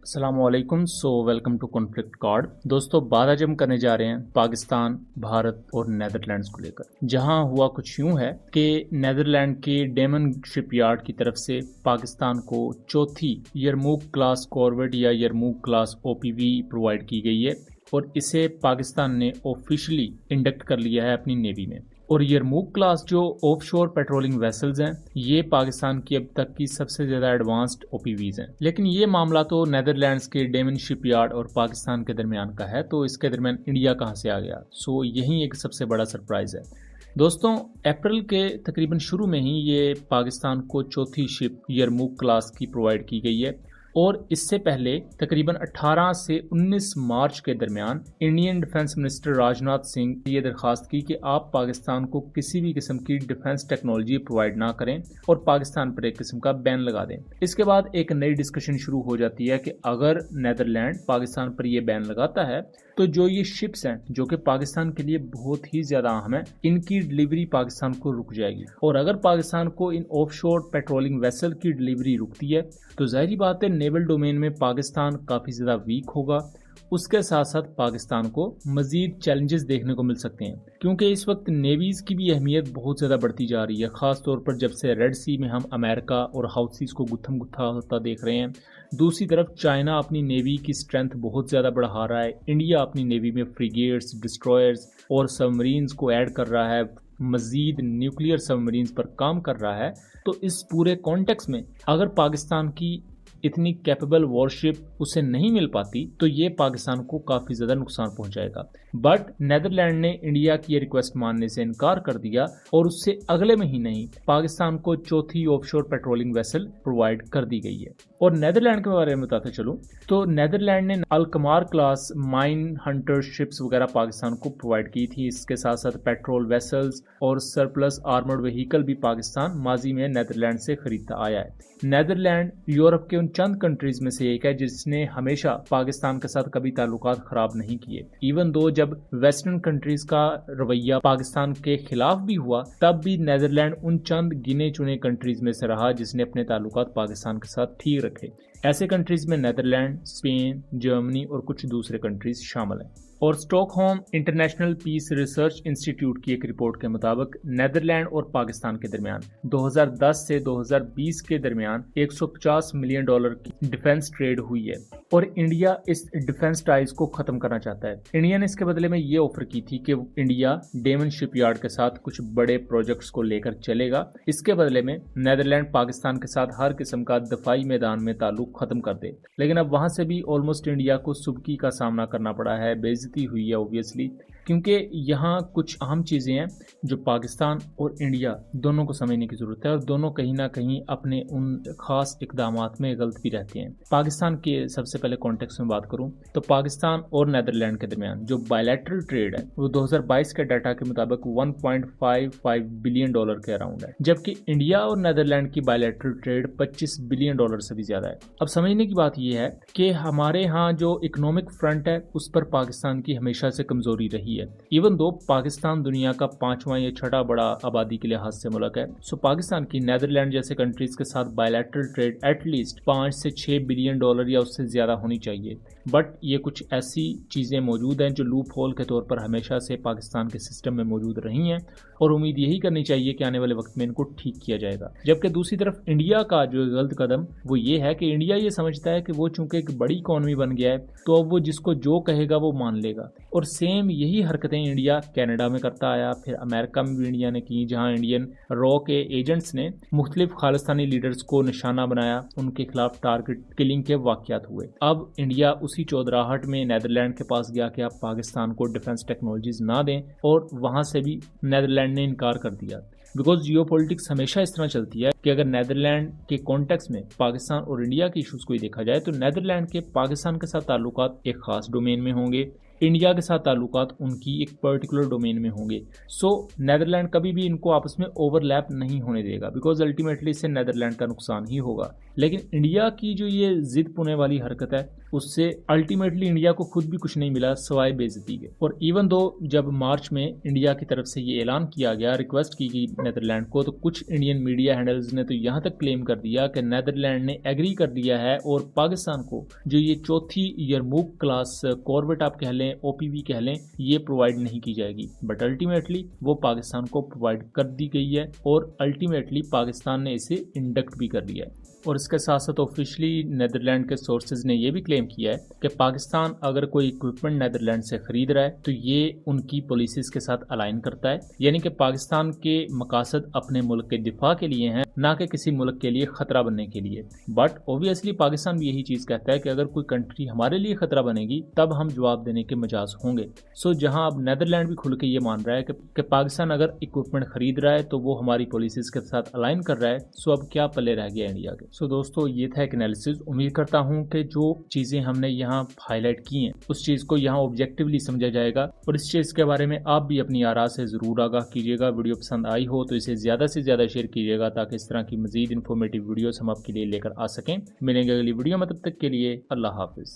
अस्सलामुअलैकुम। Welcome to conflict card. दोस्तों, बात आज हम करने जा रहे हैं पाकिस्तान, भारत और नेदरलैंड्स को लेकर। जहां हुआ कुछ यूं है कि नेदरलैंड के डेमन शिपयार्ड की तरफ से पाकिस्तान को चौथी यरमूक क्लास कॉर्वेट या यरमूक क्लास ओपीवी प्रोवाइड की गई है और इसे पाकिस्तान ने ऑफिशियली इंडक्ट कर लिया है अपनी नेवी में। और यरमूक क्लास जो ऑफशोर पेट्रोलिंग वेसल्स हैं, ये पाकिस्तान की अब तक की सबसे ज्यादा एडवांस्ड ओपीवीज हैं। लेकिन ये मामला तो नेदरलैंड्स के डेमन शिपयार्ड और पाकिस्तान के दरमियान का है, तो इसके दरमियान इंडिया कहां से आ गया? यही एक सबसे बड़ा सरप्राइज है। दोस्तों, अप्रैल के तकरीबन शुरू में ही ये पाकिस्तान को चौथी शिप यरमूक क्लास की प्रोवाइड की गई है और इससे पहले तकरीबन 18 से 19 मार्च के दरमियान Indian defence minister Rajnath Singh ने ये दरखास्त की कि आप पाकिस्तान को किसी भी किस्म की डिफेंस टेक्नोलॉजी प्रोवाइड ना करें और पाकिस्तान पर एक किस्म का बैन लगा दें। इसके बाद एक नई डिस्कशन शुरू हो जाती है कि अगर नेदरलैंड पाकिस्तान पर यह बैन लगाता है तो जो ये शिप्स हैं जो कि पाकिस्तान के लिए बहुत ही ज्यादा अहम है, इनकी डिलीवरी पाकिस्तान को रुक जाएगी। और अगर पाकिस्तान को इन ऑफशोर पेट्रोलिंग वेसल की डिलीवरी रुकती है तो जाहिर बात है नेवल डोमेन में पाकिस्तान काफी ज्यादा वीक होगा। उसके साथ साथ पाकिस्तान को मजीद चैलेंजेस देखने को मिल सकते हैं, क्योंकि इस वक्त नेवीज की भी अहमियत बहुत ज्यादा बढ़ती जा रही है, खास तौर पर जब से रेड सी में हम अमेरिका और हाउथीज को गुत्थम गुत्था होता देख रहे हैं। दूसरी तरफ चाइना अपनी नेवी की स्ट्रेंथ बहुत ज्यादा बढ़ा रहा है, इंडिया अपनी नेवी में फ्रिगेट्स, डिस्ट्रॉयर्स और सबमरीन्स को ऐड कर रहा है, मजीद न्यूक्लियर सबमरीन्स पर काम कर रहा है। तो इस पूरे कॉन्टेक्स्ट में अगर पाकिस्तान की इतनी कैपेबल वॉरशिप उसे नहीं मिल पाती तो ये पाकिस्तान को काफी ज्यादा नुकसान पहुंचाएगा। बट नेदरलैंड ने इंडिया की ये रिक्वेस्ट मानने से इनकार कर दिया और उससे अगले महीने ही पाकिस्तान को चौथी ऑफशोर पेट्रोलिंग वेसल प्रोवाइड कर दी गई है। और नेदरलैंड के बारे में बताते चलूं तो नेदरलैंड ने अलकमार क्लास माइन हंटर शिप्स वगैरह पाकिस्तान को प्रोवाइड की थी। इसके साथ साथ पेट्रोल वेसल्स और सरप्लस आर्मर्ड व्हीकल भी पाकिस्तान माजी में नेदरलैंड से खरीदता आया है। नेदरलैंड यूरोप के उन चंद कंट्रीज में से एक है जिसने हमेशा पाकिस्तान के साथ कभी ताल्लुकात खराब नहीं किए। इवन दो जब वेस्टर्न कंट्रीज का रवैया पाकिस्तान के खिलाफ भी हुआ, तब भी नेदरलैंड उन चंद गिने चुने कंट्रीज में से रहा जिसने अपने ताल्लुकात पाकिस्तान के साथ ठीक रखे। ऐसे कंट्रीज में नेदरलैंड, स्पेन, जर्मनी और कुछ दूसरे कंट्रीज शामिल हैं। और Stockholm International Peace Research Institute की एक रिपोर्ट के मुताबिक नेदरलैंड और पाकिस्तान के दरमियान 2010 से 2020 के दरमियान $150 मिलियन की डिफेंस ट्रेड हुई है और इंडिया इस डिफेंस टाइज को खत्म करना चाहता है। इंडिया ने इसके बदले में ये ऑफर की थी कि इंडिया डेमन शिपयार्ड के साथ कुछ बड़े प्रोजेक्ट्स को लेकर चलेगा। इसके बदले में नेदरलैंड पाकिस्तान के साथ हर किस्म का दफाई मैदान में ताल्लुक खत्म कर दे। लेकिन अब वहां से भी ऑलमोस्ट इंडिया को सुबकी का सामना करना पड़ा है, बेइज्जती हुई है ऑब्वियसली, क्योंकि यहाँ कुछ अहम चीजें हैं जो पाकिस्तान और इंडिया दोनों को समझने की जरूरत है और दोनों कहीं ना कहीं अपने उन खास इकदामात में गलत भी रहते हैं। पाकिस्तान के सबसे पहले कॉन्टेक्स्ट में बात करूं तो पाकिस्तान और नेदरलैंड के दरमियान जो बायलैटरल ट्रेड है वो 2022 के डाटा के मुताबिक $1.55 बिलियन के अराउंड है, जबकि इंडिया और नेदरलैंड की बायलैटरल ट्रेड $25 बिलियन से भी ज्यादा है। अब समझने की बात यह है कि हमारे यहाँ जो इकोनॉमिक फ्रंट है उस पर पाकिस्तान की हमेशा से कमजोरी रही है। इवन दो पाकिस्तान दुनिया का 5वां या 6वां बड़ा आबादी के लिहाज से मुल्क है, सो पाकिस्तान की नेदरलैंड जैसे कंट्रीज के साथ बायलैटरल ट्रेड एटलीस्ट 5 से 6 बिलियन डॉलर या उससे ज्यादा होनी चाहिए। बट ये कुछ ऐसी चीजें मौजूद हैं जो लूप होल के तौर पर हमेशा से पाकिस्तान के सिस्टम में मौजूद रही हैं और उम्मीद यही करनी चाहिए कि आने वाले वक्त में इनको ठीक किया जाएगा। जबकि दूसरी तरफ इंडिया का जो गलत कदम वो ये है कि इंडिया ये समझता है कि वो चूंकि एक बड़ी इकॉनमी बन गया है तो अब वो जिसको जो कहेगा वो मान लेगा। और सेम यही हरकतें इंडिया कनाडा में करता आया, फिर अमेरिका में भी इंडिया ने की, जहां इंडियन रॉ के एजेंट्स ने मुख्तलिफ खालिस्तानी लीडर्स को निशाना बनाया, उनके खिलाफ टारगेट किलिंग के वाकयात हुए। अब इंडिया उसी चौधराहट में नेदरलैंड के पास गया कि आप पाकिस्तान को डिफेंस टेक्नोलॉजीज ना दें और वहां से भी नेदरलैंड ने इनकार कर दिया। बिकॉज जियोपॉलिटिक्स हमेशा इस तरह चलती है कि अगर नेदरलैंड के कॉन्टेक्स्ट में पाकिस्तान और इंडिया के इश्यूज को ही देखा जाए तो नेदरलैंड के पाकिस्तान के साथ ताल्लुकात एक खास डोमेन में होंगे, इंडिया के साथ ताल्लुकात उनकी एक पर्टिकुलर डोमेन में होंगे। सो नेदरलैंड कभी भी इनको आपस में ओवरलैप नहीं होने देगा, बिकॉज अल्टीमेटली इससे नेदरलैंड का नुकसान ही होगा। लेकिन इंडिया की जो ये जिद पुने वाली हरकत है, उससे अल्टीमेटली इंडिया को खुद भी कुछ नहीं मिला सिवाय बेइज्जती के। और इवन दो जब मार्च में इंडिया की तरफ से ये ऐलान किया गया, रिक्वेस्ट की गई नेदरलैंड को, तो कुछ इंडियन मीडिया हैंडल्स ने तो यहाँ तक क्लेम कर दिया कि नेदरलैंड ने एग्री कर दिया है और पाकिस्तान को जो ये चौथी यरमूक क्लास कॉर्वेट आप कह लें, ओपीवी कह लें, ये प्रोवाइड नहीं की जाएगी। बट अल्टीमेटली वो पाकिस्तान को प्रोवाइड कर दी गई है और अल्टीमेटली पाकिस्तान ने इसे इंडक्ट भी कर लिया है। और इसके साथ साथ ऑफिशियली नेदरलैंड के सोर्सेज ने यह भी क्लेम किया है कि पाकिस्तान अगर कोई इक्विपमेंट नेदरलैंड से खरीद रहा है तो ये उनकी पॉलिसीज के साथ अलाइन करता है, यानी कि पाकिस्तान के मकासद अपने मुल्क के दिफा के लिए हैं, ना कि किसी मुल्क के लिए खतरा बनने के लिए। बट ऑब्वियसली पाकिस्तान भी यही चीज कहता है कि अगर कोई कंट्री हमारे लिए खतरा बनेगी तब हम जवाब देने के मजाज होंगे। सो जहां अब नेदरलैंड भी खुल के ये मान रहा है कि पाकिस्तान अगर इक्विपमेंट खरीद रहा है तो वो हमारी पॉलिसीज के साथ अलाइन कर रहा है, सो अब क्या पल्ले रह गया इंडिया के। सो दोस्तों ये था एक एनालिसिस। उम्मीद करता हूं कि जो चीजें हमने यहाँ हाईलाइट की हैं उस चीज को यहाँ ऑब्जेक्टिवली समझा जाएगा और इस चीज के बारे में आप भी अपनी आरा से जरूर आगाह कीजिएगा। वीडियो पसंद आई हो तो इसे ज्यादा से ज्यादा शेयर कीजिएगा ताकि इस तरह की मजीद इन्फॉर्मेटिव वीडियोस हम आपके लिए लेकर आ सकें। मिलेंगे अगली वीडियो में, तब तक के लिए अल्लाह हाफिज।